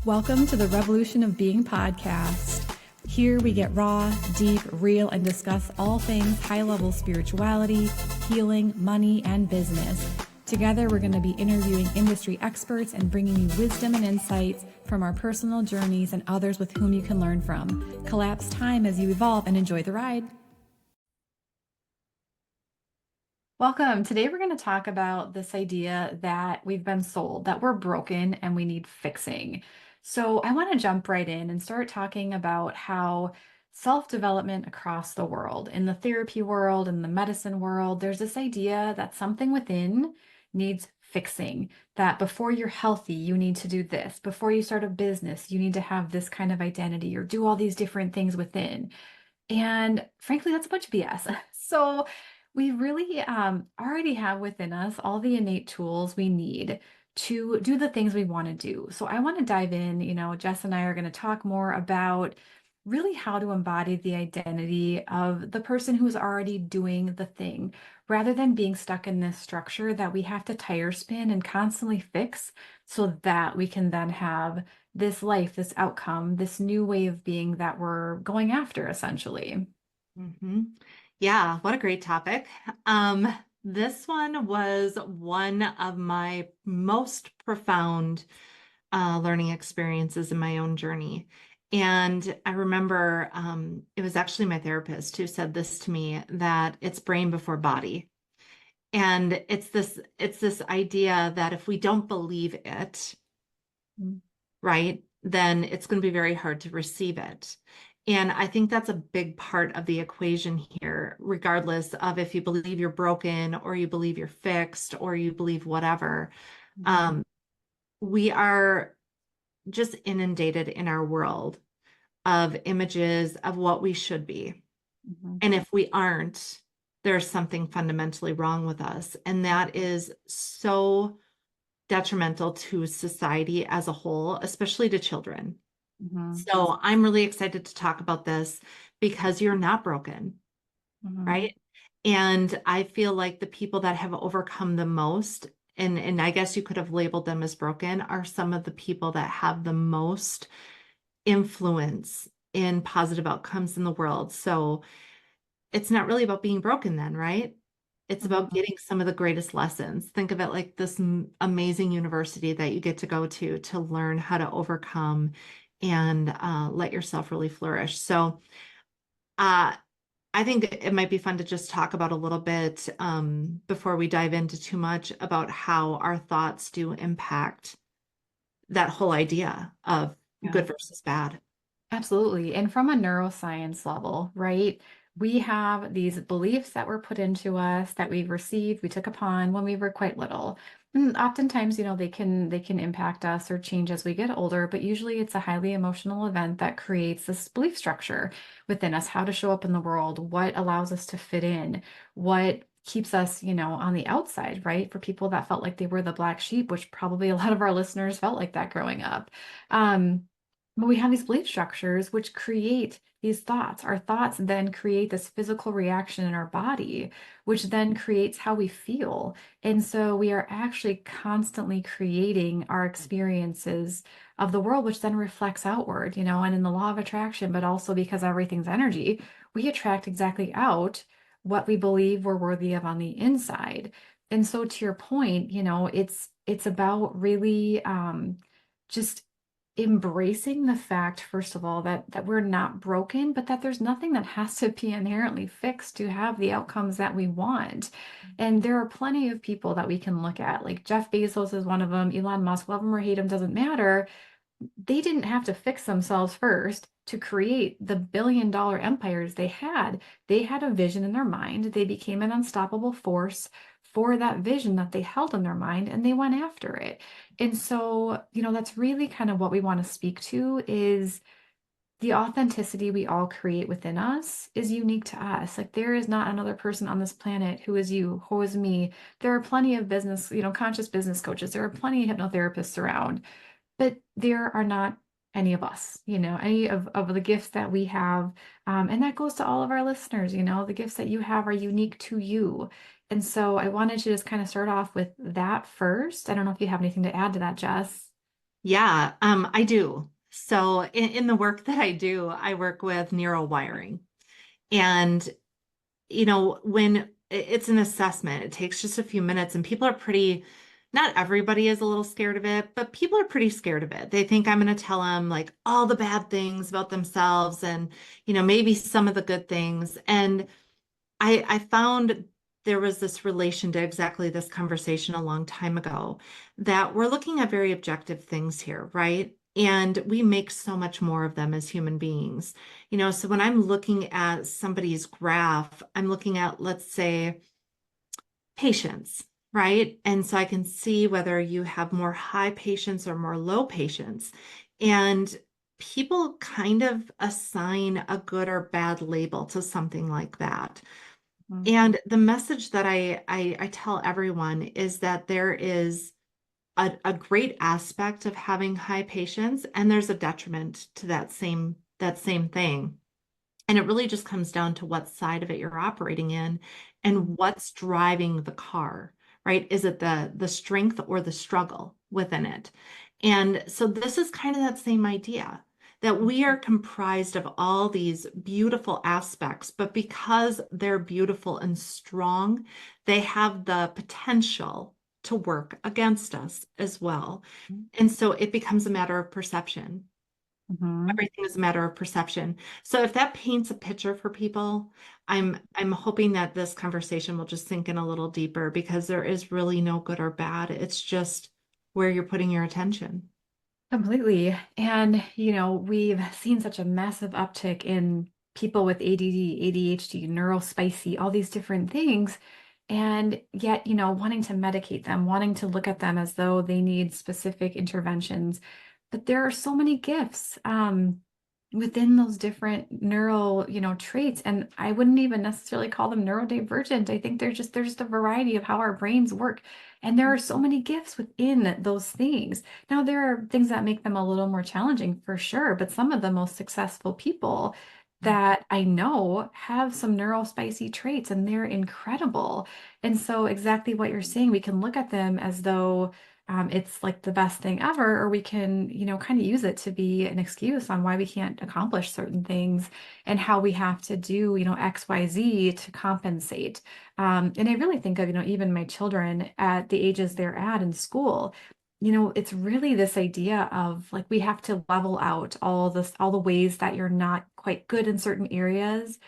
Welcome to the Revolution of Being podcast. Here we get raw, deep, real, and discuss all things high-level spirituality, healing, money, and business. Together, we're going to be interviewing industry experts and bringing you wisdom and insights from our personal journeys and others with whom you can learn from. Collapse time as you evolve and enjoy the ride. Welcome. Today we're going to talk about this idea that we've been sold, that we're broken and we need fixing. So I want to jump right in and start talking about how self-development across the world, in the therapy world, in the medicine world, there's this idea that something within needs fixing, that before you're healthy, you need to do this. Before you start a business, you need to have this kind of identity or do all these different things within. And frankly, that's a bunch of BS. So we really already have within us all the innate tools we need to do the things we want to do. So I want to dive in, Jess and I are going to talk more about really how to embody the identity of the person who's already doing the thing, rather than being stuck in this structure that we have to tire spin and constantly fix so that we can then have this life, this outcome, this new way of being that we're going after, essentially. Mm-hmm. Yeah, what a great topic. This one was one of my most profound learning experiences in my own journey. And I remember it was actually my therapist who said this to me, that it's brain before body. And it's this idea that if we don't believe it, right, then it's going to be very hard to receive it. And I think that's a big part of the equation here, regardless of if you believe you're broken or you believe you're fixed or you believe whatever. We are just inundated in our world of images of what we should be. And if we aren't, there's something fundamentally wrong with us. And that is so detrimental to society as a whole, especially to children. So I'm really excited to talk about this because you're not broken, right? And I feel like the people that have overcome the most, and I guess you could have labeled them as broken, are some of the people that have the most influence in positive outcomes in the world. So it's not really about being broken then, right? It's about getting some of the greatest lessons. Think of it like this amazing university that you get to go to learn how to overcome and let yourself really flourish. So I think it might be fun to just talk about a little bit before we dive into too much about how our thoughts do impact that whole idea of good versus bad. Absolutely. And from a neuroscience level, right? We have these beliefs that were put into us that we've received, we took upon when we were quite little. And oftentimes, they can impact us or change as we get older, but usually it's a highly emotional event that creates this belief structure within us, how to show up in the world, what allows us to fit in, what keeps us, on the outside, right? For people that felt like they were the black sheep, which probably a lot of our listeners felt like that growing up. But we have these belief structures which create these thoughts. Our thoughts then create this physical reaction in our body, which then creates how we feel. And so we are actually constantly creating our experiences of the world, which then reflects outward, and in the law of attraction, but also because everything's energy, we attract exactly out what we believe we're worthy of on the inside. And so to your point, it's about really just embracing the fact, first of all, that we're not broken, but that there's nothing that has to be inherently fixed to have the outcomes that we want. And there are plenty of people that we can look at, like Jeff Bezos is one of them, Elon Musk, love him or hate him, doesn't matter. They didn't have to fix themselves first to create the billion-dollar empires they had. They had a vision in their mind. They became an unstoppable force for that vision that they held in their mind, and they went after it. And so, that's really kind of what we want to speak to is the authenticity we all create within us is unique to us. Like there is not another person on this planet who is you, who is me. There are plenty of business, conscious business coaches. There are plenty of hypnotherapists around, but there are not any of us, any of the gifts that we have. And that goes to all of our listeners, the gifts that you have are unique to you. And so I wanted to just kind of start off with that first. I don't know if you have anything to add to that, Jess. Yeah, I do. So in the work that I do, I work with neurowiring. And, when it's an assessment, it takes just a few minutes and people are not everybody is a little scared of it, but people are pretty scared of it. They think I'm going to tell them like all the bad things about themselves and, maybe some of the good things. And I found there was this relation to exactly this conversation a long time ago that we're looking at very objective things here, right? And we make so much more of them as human beings. So when I'm looking at somebody's graph, I'm looking at, let's say, patience, right? And so I can see whether you have more high patience or more low patience. And people kind of assign a good or bad label to something like that. Mhm. And the message that I tell everyone is that there is a great aspect of having high patience, and there's a detriment to that same thing. And it really just comes down to what side of it you're operating in and what's driving the car, right? Is it the strength or the struggle within it? And so this is kind of that same idea that we are comprised of all these beautiful aspects, but because they're beautiful and strong, they have the potential to work against us as well. And so it becomes a matter of perception. Mhm. Everything is a matter of perception. So if that paints a picture for people, I'm hoping that this conversation will just sink in a little deeper because there is really no good or bad. It's just where you're putting your attention. Completely. And, we've seen such a massive uptick in people with ADD, ADHD, neurospicy, all these different things. And yet, wanting to medicate them, wanting to look at them as though they need specific interventions. But there are so many gifts within those different neural, traits. And I wouldn't even necessarily call them neurodivergent. I think they're just a variety of how our brains work. And there are so many gifts within those things. Now, there are things that make them a little more challenging for sure, but some of the most successful people that I know have some neurospicy traits and they're incredible. And so, exactly what you're saying, we can look at them as though it's like the best thing ever, or we can, kind of use it to be an excuse on why we can't accomplish certain things and how we have to do, X, Y, Z to compensate. And I really think of, even my children at the ages they're at in school, it's really this idea of like we have to level out all the ways that you're not quite good in certain areas,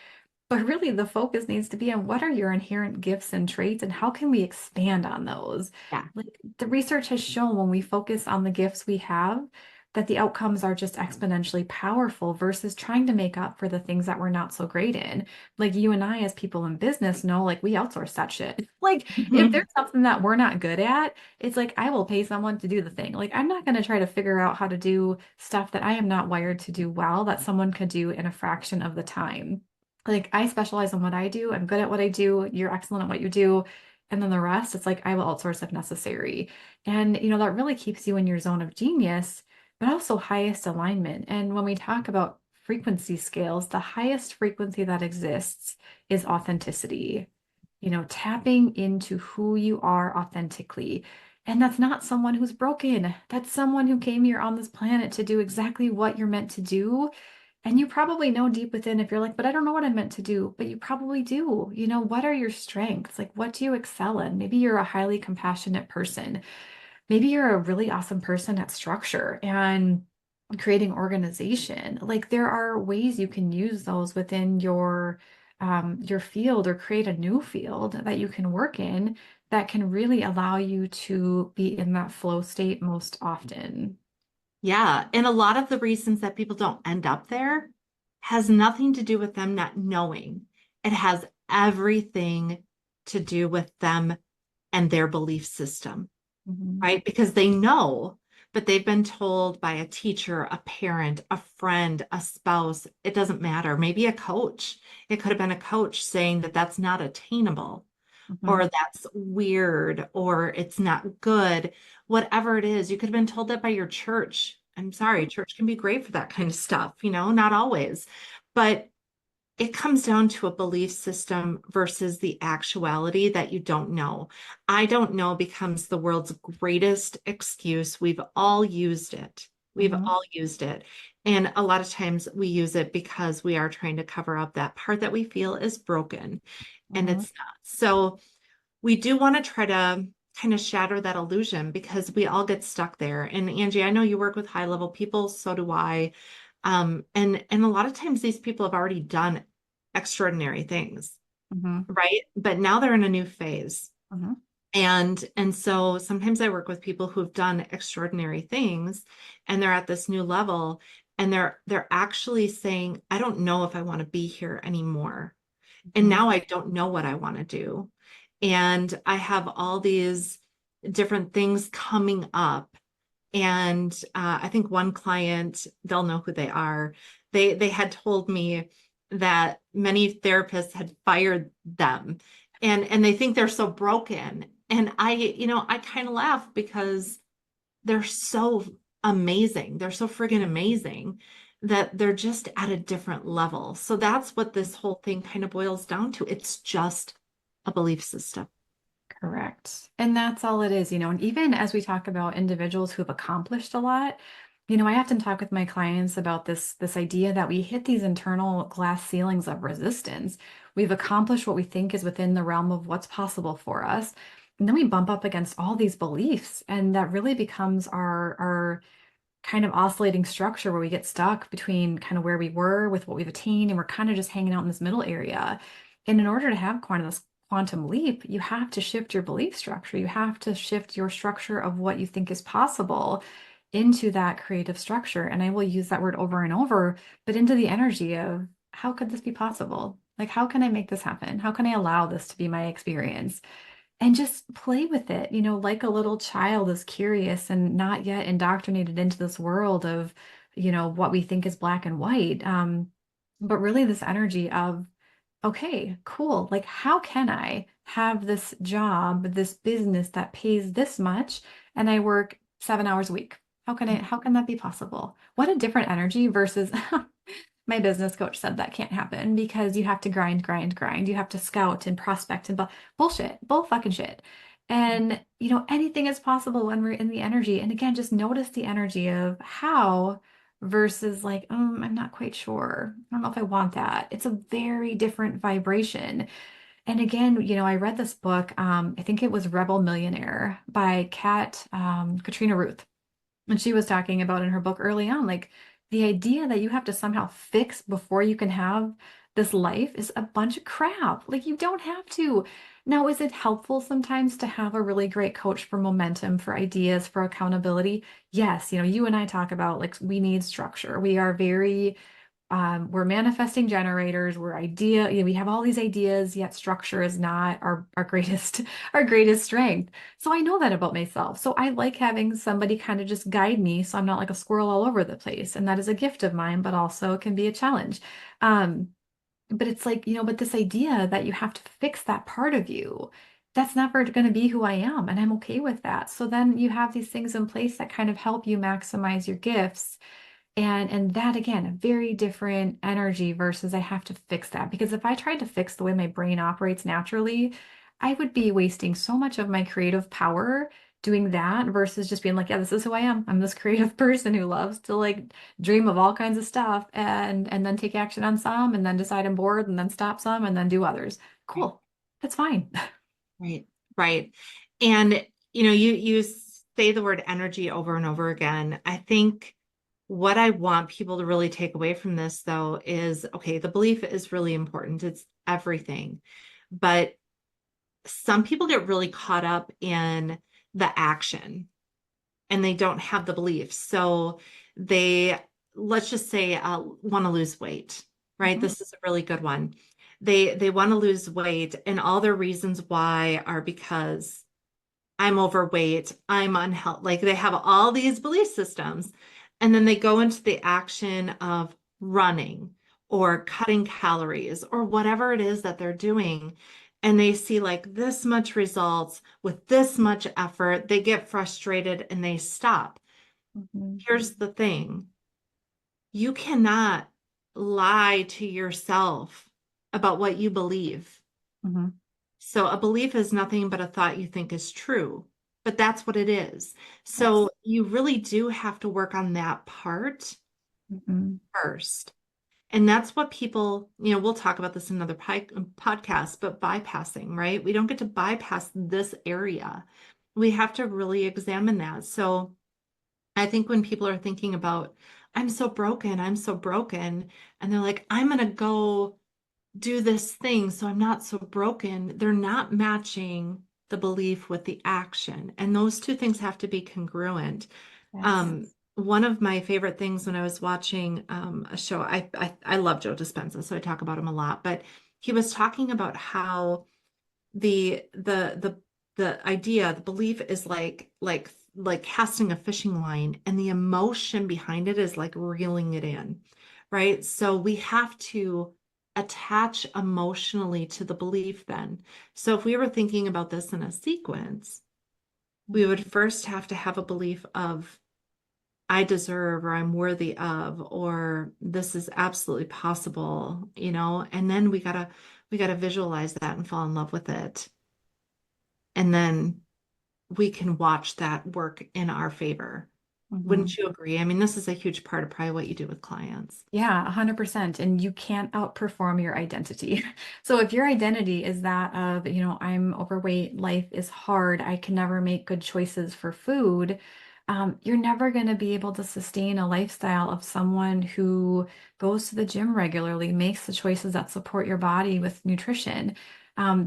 but really, the focus needs to be on what are your inherent gifts and traits and how can we expand on those? Yeah. Like the research has shown when we focus on the gifts we have, that the outcomes are just exponentially powerful versus trying to make up for the things that we're not so great in. Like you and I, as people in business, know like we outsource that shit. Like if there's something that we're not good at, it's like I will pay someone to do the thing. Like I'm not going to try to figure out how to do stuff that I am not wired to do well that someone could do in a fraction of the time. Like I specialize in what I do. I'm good at what I do. You're excellent at what you do. And then the rest, it's like I will outsource if necessary. And that really keeps you in your zone of genius, but also highest alignment. And when we talk about frequency scales, the highest frequency that exists is authenticity. Tapping into who you are authentically. And that's not someone who's broken. That's someone who came here on this planet to do exactly what you're meant to do, and you probably know deep within if you're like, but I don't know what I'm meant to do, but you probably do. What are your strengths? Like, what do you excel in? Maybe you're a highly compassionate person. Maybe you're a really awesome person at structure and creating organization. Like, there are ways you can use those within your field or create a new field that you can work in that can really allow you to be in that flow state most often. Yeah. And a lot of the reasons that people don't end up there has nothing to do with them not knowing. It has everything to do with them and their belief system, Mhm. right? Because they know, but they've been told by a teacher, a parent, a friend, a spouse, it doesn't matter. Maybe a coach. It could have been a coach saying that that's not attainable or Mhm. that's weird or it's not good. Whatever it is, you could have been told that by your church. I'm sorry, church can be great for that kind of stuff, not always. But it comes down to a belief system versus the actuality that you don't know. I don't know becomes the world's greatest excuse. We've all used it. We've Mm-hmm. all used it. And a lot of times we use it because we are trying to cover up that part that we feel is broken, and Mm-hmm. it's not. So we do want to try to kind of shatter that illusion because we all get stuck there. And Angie, I know you work with high level people, so do I. And a lot of times these people have already done extraordinary things, Mm-hmm. right? But now they're in a new phase. Mm-hmm. And so sometimes I work with people who've done extraordinary things and they're at this new level and they're actually saying, I don't know if I want to be here anymore. And Mm-hmm. now I don't know what I want to do. And I have all these different things coming up. And I think one client, they'll know who they are. They had told me that many therapists had fired them, and they think they're so broken. And I kind of laugh because they're so amazing. They're so friggin' amazing that they're just at a different level. So that's what this whole thing kind of boils down to. It's just a belief system. Correct. And that's all it is, and even as we talk about individuals who've accomplished a lot, I often talk with my clients about this idea that we hit these internal glass ceilings of resistance. We've accomplished what we think is within the realm of what's possible for us. And then we bump up against all these beliefs, and that really becomes our kind of oscillating structure where we get stuck between kind of where we were with what we've attained, and we're kind of just hanging out in this middle area. And in order to have quantum leap, you have to shift your belief structure. You have to shift your structure of what you think is possible into that creative structure. And I will use that word over and over, but into the energy of how could this be possible? Like, how can I make this happen? How can I allow this to be my experience? And just play with it, like a little child is curious and not yet indoctrinated into this world of, what we think is black and white. But really this energy of, okay, cool. Like, how can I have this job, this business that pays this much, and I work 7 hours a week? How can that be possible? What a different energy versus my business coach said that can't happen because you have to grind, grind, grind. You have to scout and prospect and bullshit, bull fucking shit. And, anything is possible when we're in the energy. And again, just notice the energy of how versus like, I'm not quite sure. I don't know if I want that. It's a very different vibration. And again, I read this book. I think it was Rebel Millionaire by Katrina Ruth. And she was talking about in her book early on, like the idea that you have to somehow fix before you can have this life is a bunch of crap. Like you don't have to. Now, is it helpful sometimes to have a really great coach for momentum, for ideas, for accountability? Yes, you and I talk about like we need structure. We're manifesting generators, we have all these ideas, yet structure is not our greatest our greatest strength. So I know that about myself. So I like having somebody kind of just guide me so I'm not like a squirrel all over the place. And that is a gift of mine, but also can be a challenge. Um, but it's like, but this idea that you have to fix that part of you, that's never going to be who I am. And I'm okay with that. So then you have these things in place that kind of help you maximize your gifts, and that again, a very different energy versus I have to fix that. Because if I tried to fix the way my brain operates naturally, I would be wasting so much of my creative power doing that versus just being like, yeah, this is who I am. I'm this creative person who loves to like dream of all kinds of stuff and then take action on some and then decide I'm bored and then stop some and then do others. Right, Cool. That's fine. right, right. And you say the word energy over and over again. I think what I want people to really take away from this, though, is okay, the belief is really important. It's everything. But some people get really caught up in the action and they don't have the belief. So they, let's just say, want to lose weight, right? Mhm. This is a really good one. They want to lose weight, and all their reasons why are because I'm overweight, I'm unhealthy. Like they have all these belief systems, and then they go into the action of running or cutting calories or whatever it is that they're doing. And they see like this much results with this much effort. They get frustrated and they stop. Mhm. Here's the thing, you cannot lie to yourself about what you believe. Hmm. So a belief is nothing but a thought you think is true, but that's what it is. So Yes. you really do have to work on that part Hmm. first. And that's what people, we'll talk about this in another podcast, but bypassing, right? We don't get to bypass this area. We have to really examine that. So I think when people are thinking about, I'm so broken, and they're like, I'm going to go do this thing so I'm not so broken, they're not matching the belief with the action. And those two things have to be congruent. Yes. One of my favorite things when I was watching a show, I love Joe Dispenza, so I talk about him a lot, but he was talking about how the idea, the belief is like casting a fishing line, and the emotion behind it is like reeling it in, right? So we have to attach emotionally to the belief then. So if we were thinking about this in a sequence, we would first have to have a belief of I deserve or I'm worthy of or this is absolutely possible, and then we gotta visualize that and fall in love with it. And then we can watch that work in our favor. Hmm. Wouldn't you agree? I mean, this is a huge part of probably what you do with clients. Yeah, 100%. And you can't outperform your identity. So if your identity is that of, I'm overweight, life is hard, I can never make good choices for food, you're never going to be able to sustain a lifestyle of someone who goes to the gym regularly, makes the choices that support your body with nutrition.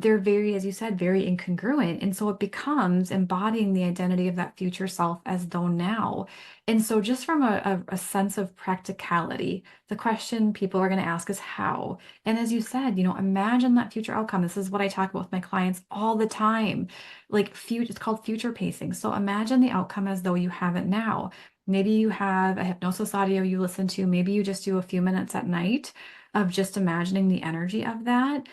They're very, as you said, very incongruent. And so it becomes embodying the identity of that future self as though now. And so just from a sense of practicality, the question people are going to ask is how. And as you said, imagine that future outcome. This is what I talk about with my clients all the time. Like future, it's called future pacing. So imagine the outcome as though you have it now. Maybe you have a hypnosis audio you listen to. Maybe you just do a few minutes at night of just imagining the energy of that.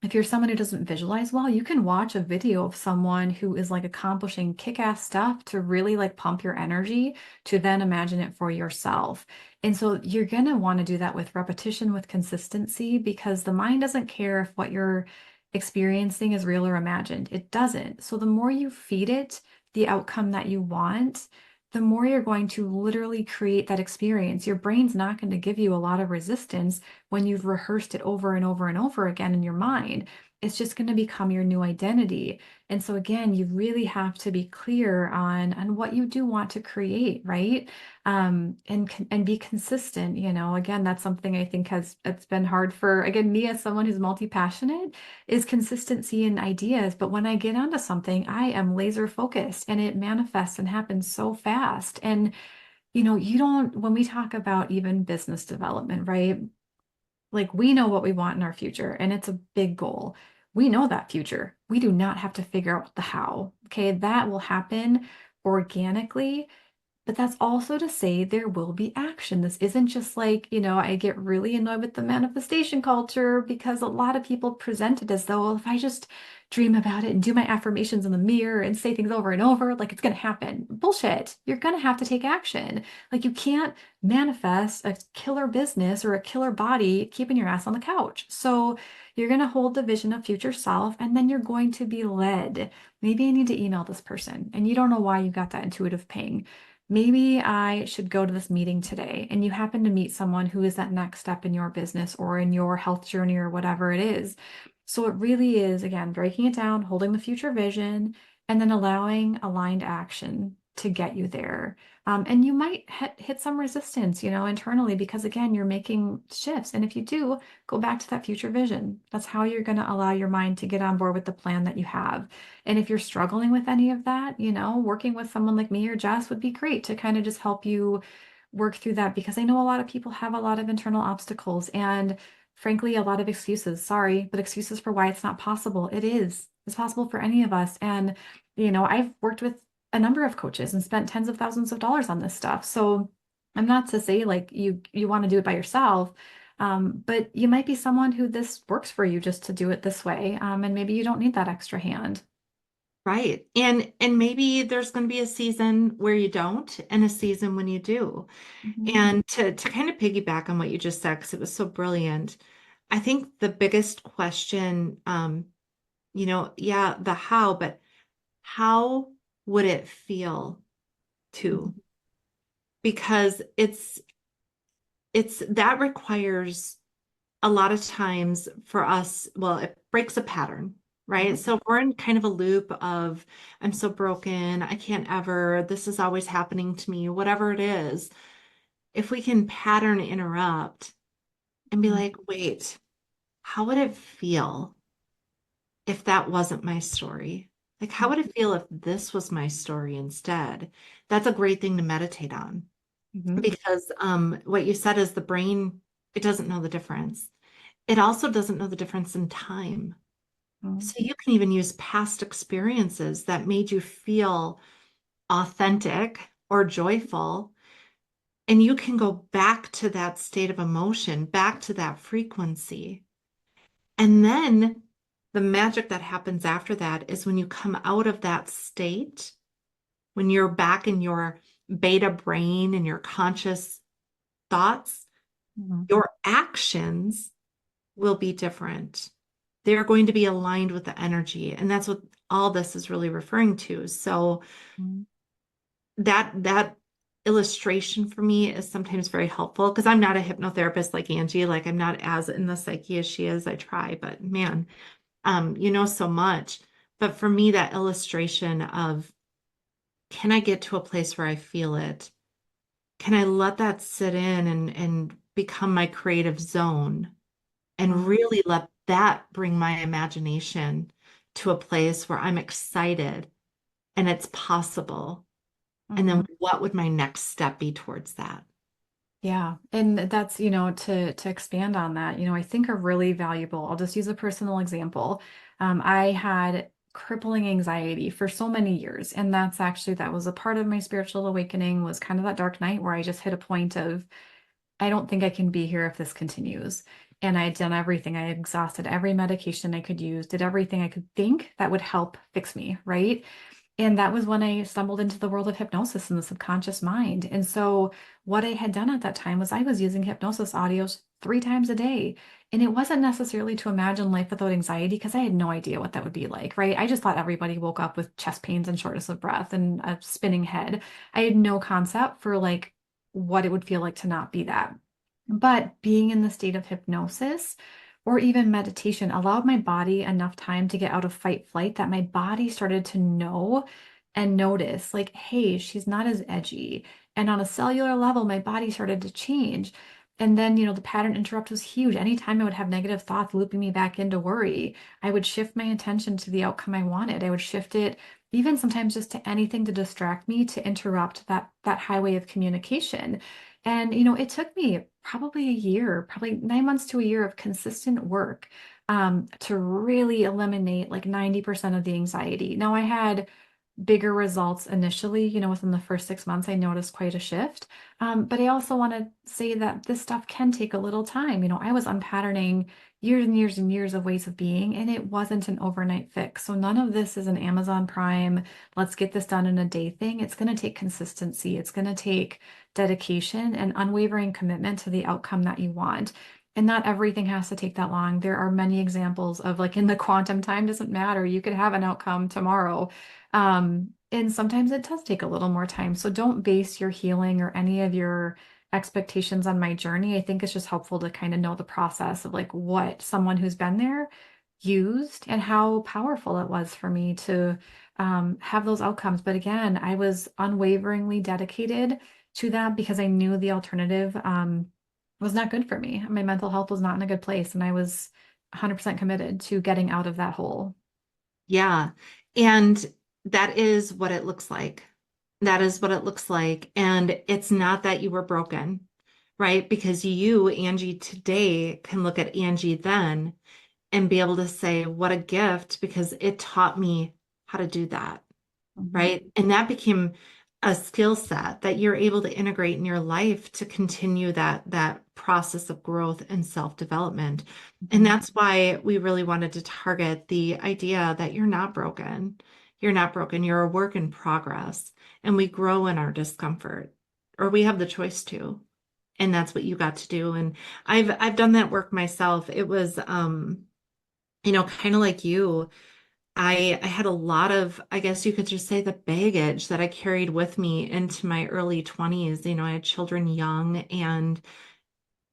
If you're someone who doesn't visualize well, you can watch a video of someone who is like accomplishing kick-ass stuff to really like pump your energy to then imagine it for yourself. And so you're going to want to do that with repetition, with consistency, because the mind doesn't care if what you're experiencing is real or imagined. It doesn't. So the more you feed it the outcome that you want, the more you're going to literally create that experience. Your brain's not going to give you a lot of resistance when you've rehearsed it over and over and over again in your mind. It's just going to become your new identity. And so again, you really have to be clear on what you do want to create, right? And be consistent. Again, that's something I think it's been hard for again me as someone who's multi-passionate is consistency in ideas. But when I get onto something, I am laser focused and it manifests and happens so fast. And you don't, when we talk about even business development, right? Like we know what we want in our future, and it's a big goal. We know that future. We do not have to figure out the how. Okay, that will happen organically, but that's also to say there will be action. This isn't just like, I get really annoyed with the manifestation culture because a lot of people present it as though, well, if I just dream about it and do my affirmations in the mirror and say things over and over, like it's going to happen. Bullshit. You're going to have to take action. Like you can't manifest a killer business or a killer body keeping your ass on the couch. So you're going to hold the vision of future self and then you're going to be led. Maybe I need to email this person and you don't know why you got that intuitive ping. Maybe I should go to this meeting today, and you happen to meet someone who is that next step in your business or in your health journey or whatever it is. So it really is, again, breaking it down, holding the future vision, and then allowing aligned action to get you there. And you might hit some resistance, internally, because again, you're making shifts. And if you do, go back to that future vision. That's how you're going to allow your mind to get on board with the plan that you have. And if you're struggling with any of that, working with someone like me or Jess would be great to kind of just help you work through that because I know a lot of people have a lot of internal obstacles and frankly, a lot of excuses. Sorry, but excuses for why it's not possible. It is. It's possible for any of us. And, I've worked with a number of coaches and spent tens of thousands of dollars on this stuff. So I'm not to say like you want to do it by yourself. But you might be someone who this works for you just to do it this way. And maybe you don't need that extra hand. Right. And maybe there's going to be a season where you don't and a season when you do. Mhm. And to kind of piggyback on what you just said, because it was so brilliant, I think the biggest question, yeah, the how, but how would it feel to? Mhm. Because it's that requires a lot of times for us, well, it breaks a pattern, right? Mhm. So we're in kind of a loop of, I'm so broken, I can't ever, this is always happening to me, whatever it is. If we can pattern interrupt and be Mhm. like, wait, how would it feel if that wasn't my story? Like, how would it feel if this was my story instead? That's a great thing to meditate on Mhm. because what you said is the brain, it doesn't know the difference. It also doesn't know the difference in time. Mhm. So you can even use past experiences that made you feel authentic or joyful, and you can go back to that state of emotion, back to that frequency. And then the magic that happens after that is when you come out of that state, when you're back in your beta brain and your conscious thoughts, Mhm. your actions will be different. They're going to be aligned with the energy. And that's what all this is really referring to. So Mhm. that illustration for me is sometimes very helpful because I'm not a hypnotherapist like Angie. Like I'm not as in the psyche as she is. I try, but man, you know so much. But for me, that illustration of can I get to a place where I feel it? Can I let that sit in and become my creative zone and Mhm. really let that bring my imagination to a place where I'm excited and it's possible? And then Mhm. what would my next step be towards that? Yeah, and that's, to expand on that, I think a really valuable, I'll just use a personal example. I had crippling anxiety for so many years, and that was a part of my spiritual awakening was kind of that dark night where I just hit a point of I don't think I can be here if this continues. And I had done everything. I had exhausted every medication I could use, did everything I could think that would help fix me, right? And that was when I stumbled into the world of hypnosis and the subconscious mind. And so, what I had done at that time was I was using hypnosis audios 3 times a day. And it wasn't necessarily to imagine life without anxiety because I had no idea what that would be like, right? I just thought everybody woke up with chest pains and shortness of breath and a spinning head. I had no concept for like what it would feel like to not be that. But being in the state of hypnosis or even meditation allowed my body enough time to get out of fight flight that my body started to know and notice, like, hey, she's not as edgy. And on a cellular level, my body started to change. And then, the pattern interrupt was huge. Anytime I would have negative thoughts looping me back into worry, I would shift my attention to the outcome I wanted. I would shift it even sometimes just to anything to distract me, to interrupt that highway of communication. And, it took me probably a year, probably 9 months to a year of consistent work to really eliminate like 90% of the anxiety. Now, I had bigger results initially, within the first 6 months, I noticed quite a shift. But I also want to say that this stuff can take a little time. I was unpatterning years and years and years of ways of being, and it wasn't an overnight fix. So none of this is an Amazon Prime, let's get this done in a day thing. It's going to take consistency. It's going to take dedication and unwavering commitment to the outcome that you want. And not everything has to take that long. There are many examples of like in the quantum time doesn't matter. You could have an outcome tomorrow. And sometimes it does take a little more time. So don't base your healing or any of your expectations on my journey. I think it's just helpful to kind of know the process of like what someone who's been there used and how powerful it was for me to have those outcomes. But again, I was unwaveringly dedicated to that because I knew the alternative was not good for me. My mental health was not in a good place, and I was 100% committed to getting out of that hole. Yeah. And that is what it looks like. That is what it looks like. And it's not that you were broken, right? Because you, Angie, today can look at Angie then and be able to say, what a gift, because it taught me how to do that. Mhm. Right? And that became a skill set that you're able to integrate in your life to continue that process of growth and self-development. And Mhm. that's why we really wanted to target the idea that you're not broken. You're not broken. You're a work in progress. And we grow in our discomfort, or we have the choice to. And that's what you got to do. And I've done that work myself. It was kind of like you. I had a lot of, I guess you could just say, the baggage that I carried with me into my early 20s. I had children young, and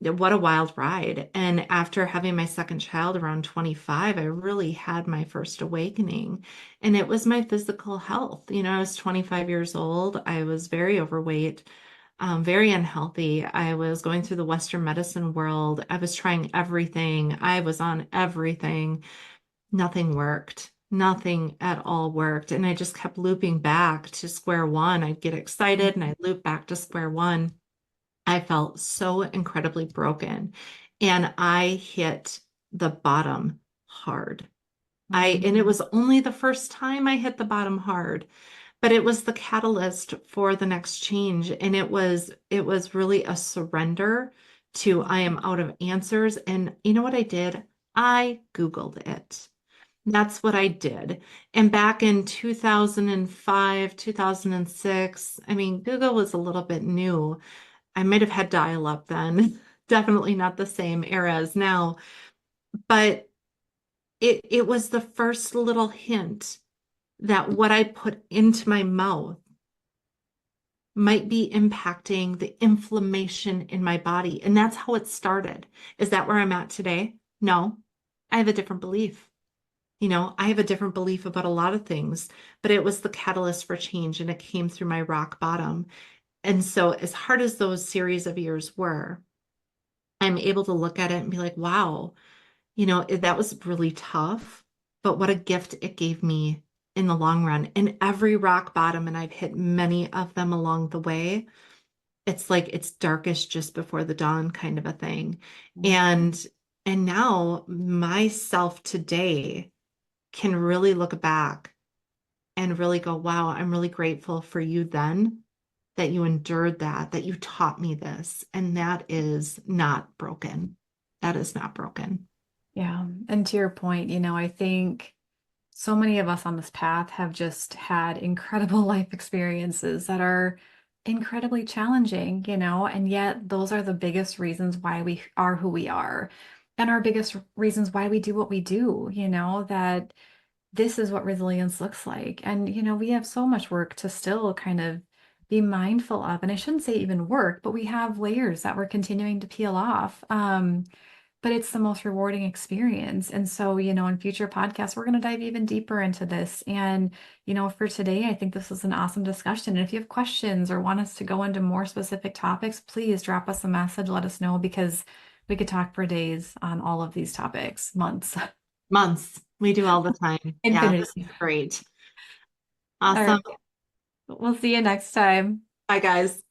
what a wild ride. And after having my second child around 25, I really had my first awakening. And it was my physical health. I was 25 years old. I was very overweight, very unhealthy. I was going through the Western medicine world. I was trying everything. I was on everything. Nothing worked. Nothing at all worked. And I just kept looping back to square one. I'd get excited and I'd loop back to square one. I felt so incredibly broken. And I hit the bottom hard. And it Mhm. was only the first time I hit the bottom hard, but it was the catalyst for the next change. And it was really a surrender to I am out of answers. And you know what I did? I Googled it. That's what I did. And back in 2005, 2006, I mean, Google was a little bit new. I might have had dial up then. Definitely not the same era as now, but it was the first little hint that what I put into my mouth might be impacting the inflammation in my body. And that's how it started. Is that where I'm at today? No, I have a different belief. I have a different belief about a lot of things, but it was the catalyst for change and it came through my rock bottom. And so, as hard as those series of years were, I'm able to look at it and be like, wow, that was really tough, but what a gift it gave me in the long run. And every rock bottom, and I've hit many of them along the way, it's like it's darkest just before the dawn kind of a thing. And now myself today can really look back and really go, wow, I'm really grateful for you then that you endured that you taught me this. And that is not broken. That is not broken. Yeah. And to your point, I think so many of us on this path have just had incredible life experiences that are incredibly challenging, and yet those are the biggest reasons why we are who we are, and our biggest reasons why we do what we do, that this is what resilience looks like. And, we have so much work to still kind of be mindful of. And I shouldn't say even work, but we have layers that we're continuing to peel off. But it's the most rewarding experience. And so, in future podcasts, we're going to dive even deeper into this. And, for today, I think this was an awesome discussion. And if you have questions or want us to go into more specific topics, please drop us a message, let us know, because we could talk for days on all of these topics, months, Months. We do all the time. Yeah, this infinity. is great. All right. Awesome. We'll see you next time. Bye, guys.